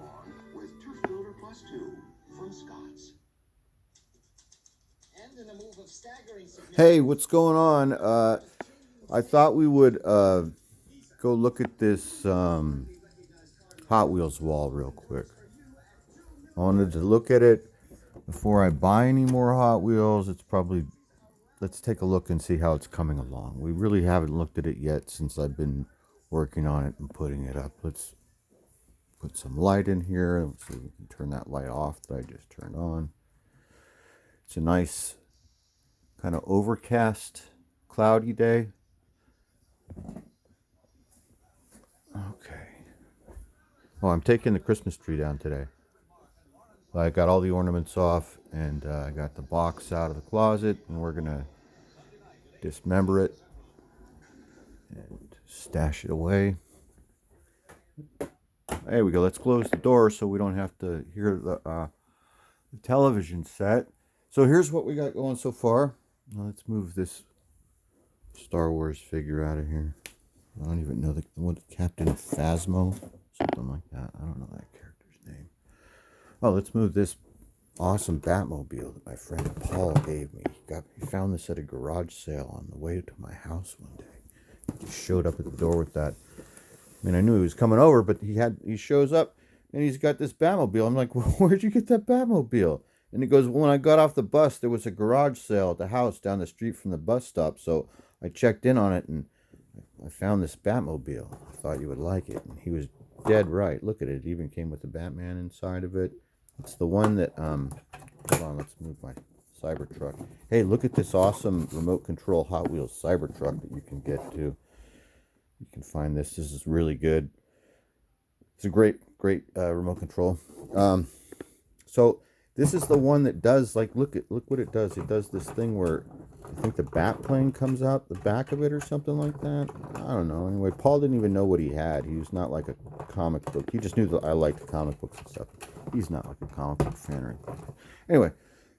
along with Turf Builder Plus 2 from Scotts. Hey, what's going on? I thought we would go look at this Hot Wheels wall real quick. I wanted to look at it before I buy any more Hot Wheels. Let's take a look and see how it's coming along. We really haven't looked at it yet since I've been working on it and putting it up. Let's put some light in here. Let's see if we can turn that light off that I just turned on. It's a nice kind of overcast, cloudy day. Okay. Oh, I'm taking the Christmas tree down today. I got all the ornaments off, and I got the box out of the closet, and we're gonna dismember it and stash it away. There we go. Let's close the door so we don't have to hear the television set. So here's what we got going so far. Now let's move this Star Wars figure out of here. I don't even know what Captain Phasmo, something like that. I don't know that character's name. Oh, let's move this awesome Batmobile that my friend Paul gave me. He found this at a garage sale on the way to my house one day. He just showed up at the door with that. I mean, I knew he was coming over, but he shows up and he's got this Batmobile. I'm like, well, where'd you get that Batmobile? And he goes, well, when I got off the bus, there was a garage sale at the house down the street from the bus stop. So I checked in on it and I found this Batmobile. I thought you would like it. And he was dead right. Look at it. It even came with the Batman inside of it. It's the one that, hold on, let's move my Cybertruck. Hey, look at this awesome remote control Hot Wheels Cybertruck that you can get to. You can find this. This is really good. It's a great remote control. So this is the one that does, like, look what it does. It does this thing where I think the bat plane comes out the back of it or something like that. I don't know. Anyway, Paul didn't even know what he had. He was not like a comic book. He just knew that I liked comic books and stuff. He's not like a comic book fan or anything. Anyway,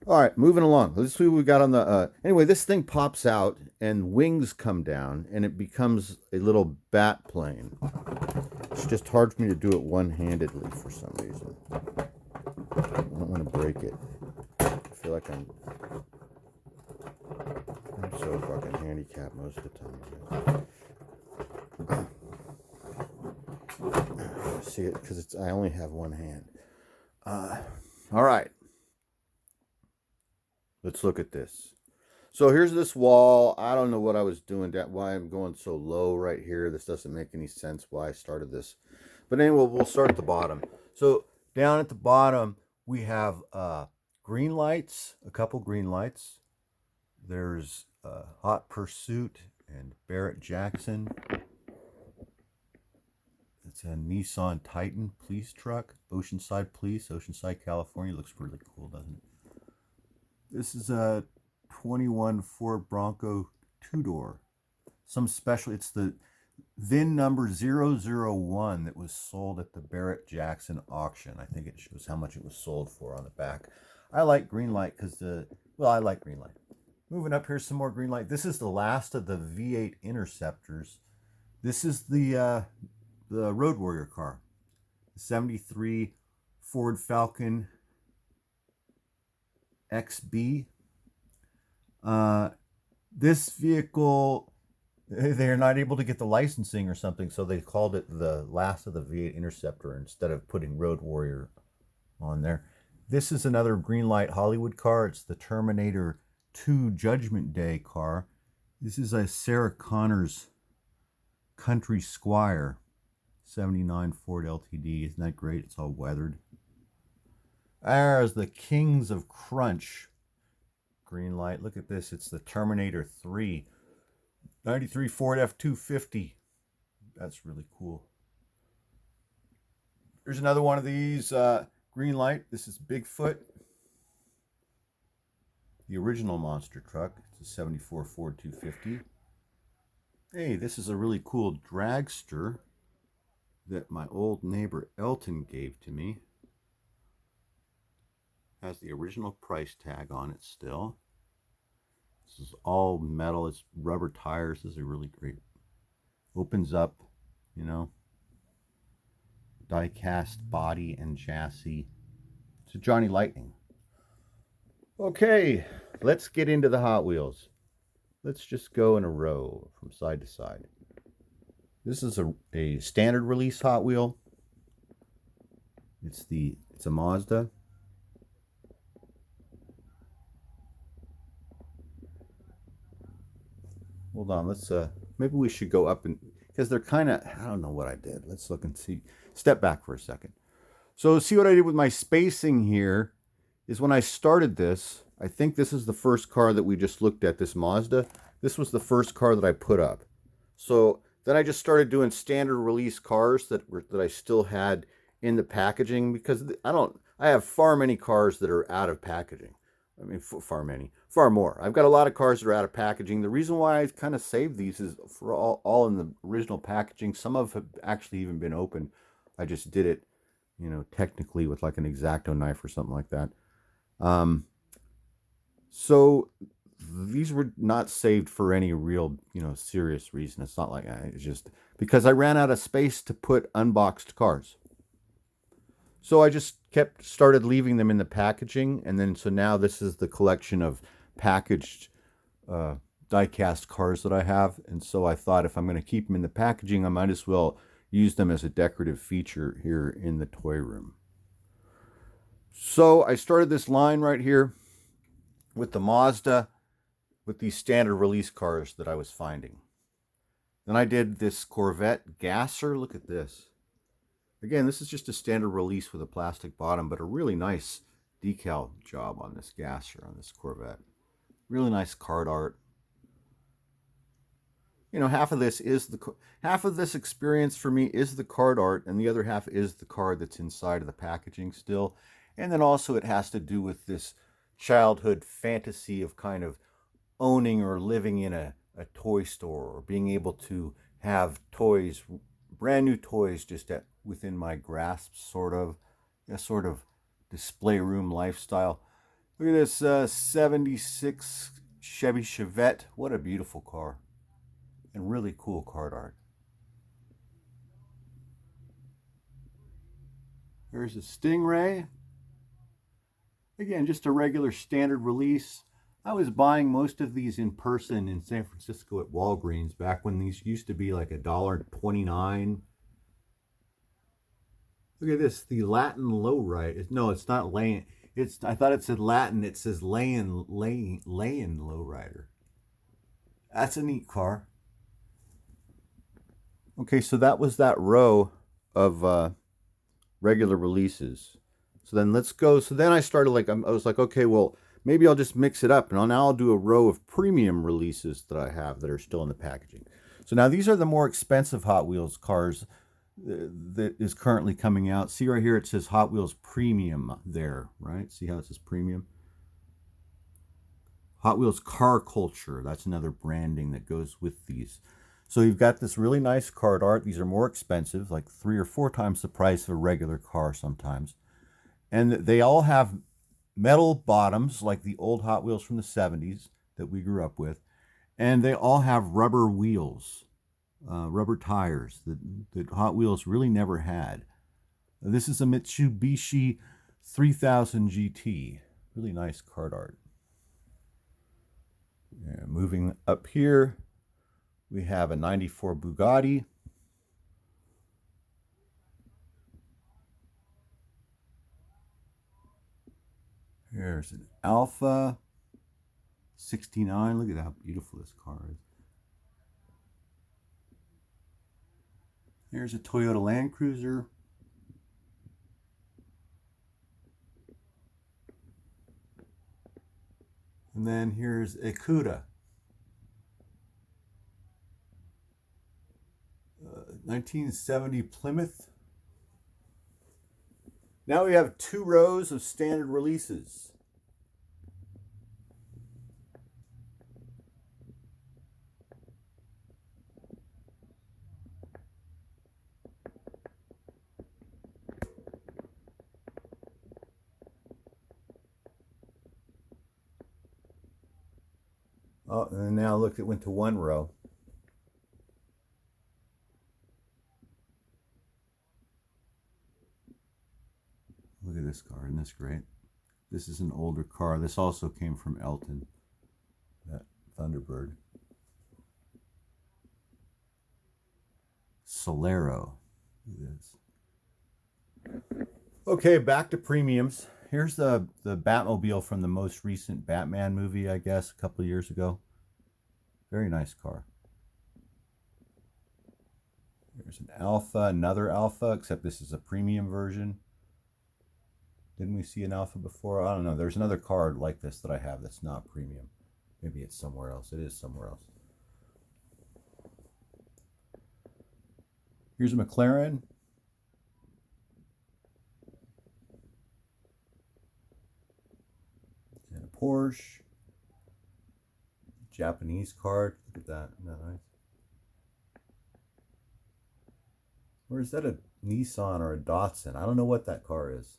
all right, moving along. Let's see what we got on the. Anyway, this thing pops out and wings come down and it becomes a little bat plane. It's just hard for me to do it one-handedly for some reason. I don't want to break it. I feel like I'm so fucking handicapped most of the time. See it because I only have one hand. All right. Let's look at this. So here's this wall. I don't know what I was doing, why I'm going so low right here. This doesn't make any sense why I started this. But anyway, we'll start at the bottom. So down at the bottom, we have green lights, a couple green lights. There's Hot Pursuit and Barrett Jackson. It's a Nissan Titan police truck. Oceanside Police, Oceanside, California. Looks really cool, doesn't it? This is a 21 Ford Bronco two-door. Some special, it's the VIN number 001 that was sold at the Barrett Jackson auction. I think it shows how much it was sold for on the back. I like green light because I like green light. Moving up here, some more green light. This is the last of the V8 Interceptors. This is the Road Warrior car. The 73 Ford Falcon XB. This vehicle, they're not able to get the licensing or something, so they called it the last of the V8 Interceptor instead of putting Road Warrior on there. This is another green light Hollywood car. It's the Terminator 2 Judgment Day car. This is a Sarah Connors Country Squire 79 Ford LTD. Isn't that great? It's all weathered. There's the Kings of Crunch green light. Look at this. It's the Terminator 3 93 Ford F-250. That's really cool. There's another one of these green light. This is Bigfoot. The original monster truck. It's a 74 Ford 250. Hey, this is a really cool dragster that my old neighbor Elton gave to me. Has the original price tag on it still. This is all metal. It's rubber tires. This is really great. Opens up, you know. die-cast body and chassis. It's a Johnny Lightning. Okay, let's get into the Hot Wheels. Let's just go in a row from side to side. This is a standard release Hot Wheel. It's a Mazda. Hold on, let's maybe we should go up and, because they're kind of, I don't know what I did. Let's look and see. Step back for a second. So see what I did with my spacing here is when I started this, I think this is the first car that we just looked at, this Mazda. This was the first car that I put up. So then I just started doing standard release cars that I still had in the packaging, because I have far many cars that are out of packaging. I mean, far more. I've got a lot of cars that are out of packaging. The reason why I kind of saved these is for all in the original packaging. Some of them have actually even been opened. I just did it, technically with like an X-Acto knife or something like that. So these were not saved for any real, serious reason. It's not like it's just because I ran out of space to put unboxed cars. So I just started leaving them in the packaging, and then so now this is the collection of packaged die-cast cars that I have. And so I thought if I'm going to keep them in the packaging, I might as well use them as a decorative feature here in the toy room. So I started this line right here with the Mazda, with these standard release cars that I was finding. Then I did this Corvette Gasser. Look at this. Again, this is just a standard release with a plastic bottom, but a really nice decal job on this Gasser, on this Corvette. Really nice card art. Half of this experience for me is the card art, and the other half is the card that's inside of the packaging still. And then also it has to do with this childhood fantasy of kind of owning or living in a toy store, or being able to have toys, brand new toys, just within my grasp, sort of display room lifestyle. Look at this 76 Chevy Chevette. What a beautiful car, and really cool card art. There's a Stingray. Again, just a regular standard release. I was buying most of these in person in San Francisco at Walgreens back when these used to be like $1.29. Look at this, the Latin Lowrider. No, it's not laying. I thought it said Latin. It says laying Lowrider. That's a neat car. Okay, so that was that row of regular releases. So then let's go. So then I started I was like, okay, well, maybe I'll just mix it up, and now I'll do a row of premium releases that I have that are still in the packaging. So now these are the more expensive Hot Wheels cars that is currently coming out. See right here, it says Hot Wheels Premium there, right? See how it says Premium? Hot Wheels Car Culture, that's another branding that goes with these. So you've got this really nice card art. These are more expensive, like 3 or 4 times the price of a regular car sometimes. And they all have metal bottoms, like the old Hot Wheels from the 70s that we grew up with. And they all have rubber wheels, rubber tires that Hot Wheels really never had. This is a Mitsubishi 3000 GT. Really nice card art. Yeah, moving up here, we have a 94 Bugatti. Here's an Alpha 69. Look at how beautiful this car is. Here's a Toyota Land Cruiser. And then here's a Cuda. 1970 Plymouth. Now we have 2 rows of standard releases. Oh, and now look, it went to 1 row. this car. Isn't this great? This is an older car. This also came from Elton, that Thunderbird. Solero. Look at this. Okay, back to premiums. Here's the Batmobile from the most recent Batman movie, I guess, a couple of years ago. Very nice car. There's an Alpha, another Alpha, except this is a premium version. Didn't we see an Alpha before? I don't know. There's another car like this that I have that's not premium. Maybe it's somewhere else. It is somewhere else. Here's a McLaren. And a Porsche. Japanese card. Look at that. Isn't that nice? Or is that a Nissan or a Datsun? I don't know what that car is.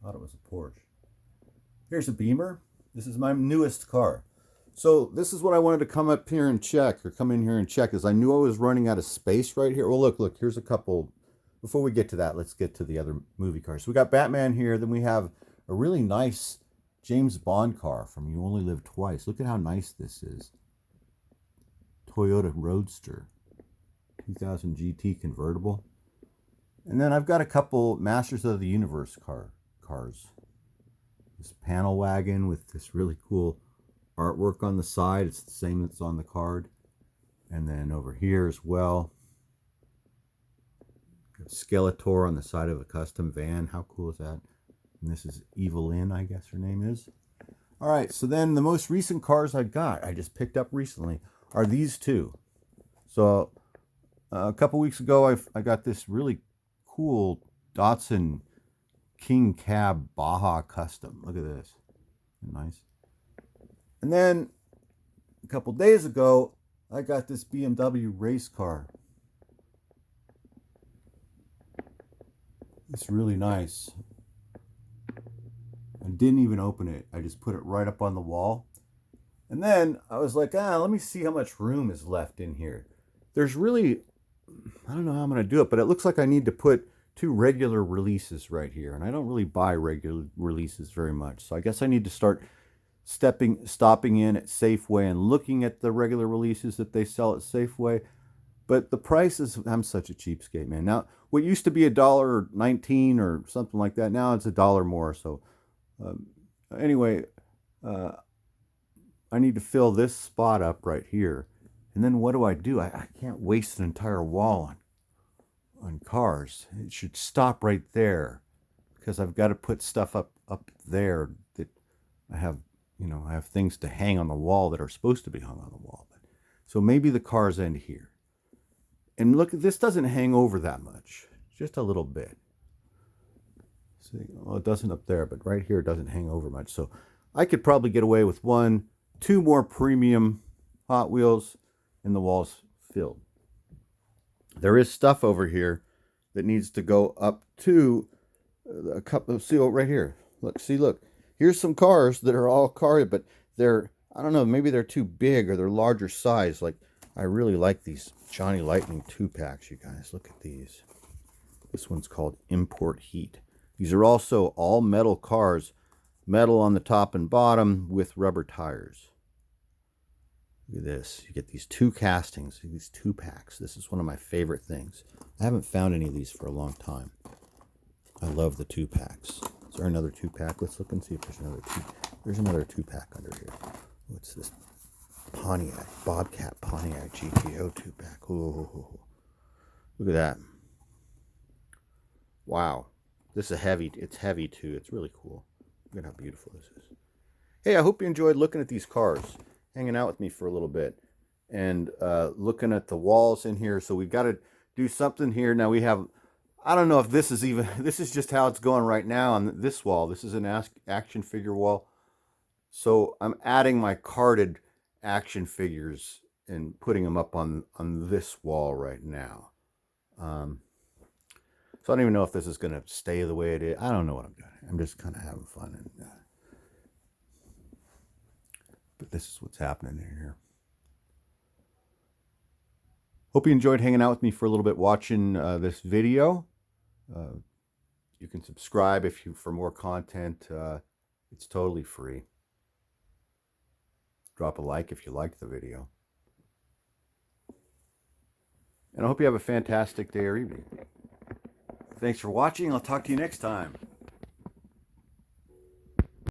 I thought it was a Porsche. Here's a Beamer. This is my newest car. So this is what I wanted to come up here and check, or come in here and check, is I knew I was running out of space right here. Well, look, here's a couple. Before we get to that, let's get to the other movie cars. So we got Batman here. Then we have a really nice James Bond car from You Only Live Twice. Look at how nice this is. Toyota Roadster. 2000 GT convertible. And then I've got a couple Masters of the Universe cars. This panel wagon with this really cool artwork on the side. It's the same that's on the card. And then over here as well, Skeletor on the side of a custom van. How cool is that? And this is Evelyn, I guess her name is. All right, so then the most recent cars I just picked up recently, are these two. So a couple weeks ago, I got this really cool Datsun King Cab Baja Custom. Look at this. Nice. And then a couple days ago, I got this BMW race car. It's really nice. I didn't even open it. I just put it right up on the wall. And then I was like, let me see how much room is left in here. There's really, I don't know how I'm going to do it, but it looks like I need to put 2 regular releases right here. And I don't really buy regular releases very much. So I guess I need to start stopping in at Safeway and looking at the regular releases that they sell at Safeway. But the prices, I'm such a cheapskate, man. Now, what used to be $1.19 or something like that, now it's $1 more. So anyway, I need to fill this spot up right here. And then what do? I can't waste an entire wall on cars. It should stop right there, because I've got to put stuff up there that I have, I have things to hang on the wall that are supposed to be hung on the wall. So maybe the cars end here. And look, this doesn't hang over that much, just a little bit. See, well, it doesn't up there, but right here it doesn't hang over much. So I could probably get away with 1, 2 more premium Hot Wheels, and the wall's filled. There is stuff over here that needs to go up to a couple of, see right here. Look. Here's some cars that are all carded, but they're, I don't know, maybe they're too big or they're larger size. Like, I really like these Johnny Lightning 2-packs, you guys. Look at these. This one's called Import Heat. These are also all metal cars, metal on the top and bottom with rubber tires. Look at this. You get these 2 castings, these 2-packs. This is one of my favorite things. I haven't found any of these for a long time. I love the 2-packs. Is there another 2-pack? Let's look and see if there's another 2. There's another 2-pack under here. What's this? Pontiac, Bobcat Pontiac GTO 2-pack. Ooh. Look at that. Wow. This is heavy. It's heavy too. It's really cool. Look at how beautiful this is. Hey, I hope you enjoyed looking at these cars, hanging out with me for a little bit, and looking at the walls in here. So we've got to do something here. Now we have, I don't know if this is even, this is just how it's going right now on this wall. This is an action figure wall. So I'm adding my carded action figures and putting them up on this wall right now. So I don't even know if this is going to stay the way it is. I don't know what I'm doing. I'm just kind of having fun. But this is what's happening here. Hope you enjoyed hanging out with me for a little bit watching this video. You can subscribe if you for more content. It's totally free. Drop a like if you liked the video. And I hope you have a fantastic day or evening. Thanks for watching. I'll talk to you next time.